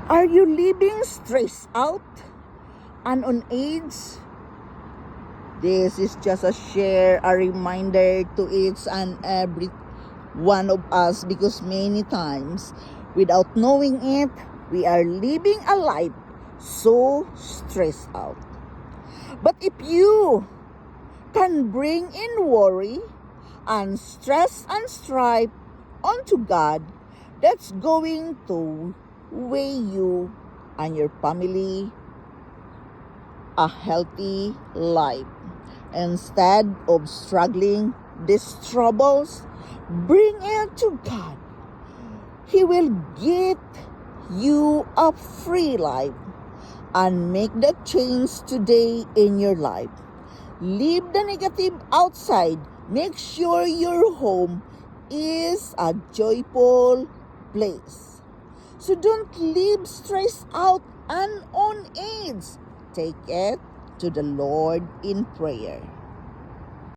Are you living stressed out and on edge? This is just a reminder to each and every one of us, because many times, without knowing it, we are living a life so stressed out. But if you can bring in worry and stress and strife onto God, that's going to weigh you and your family a healthy life. Instead of struggling these troubles, bring it to God. He will get you a free life and make the change today in your life. Leave the negative outside. Make sure your home is a joyful place. So don't live stressed out and on edge. Take it to the Lord in prayer.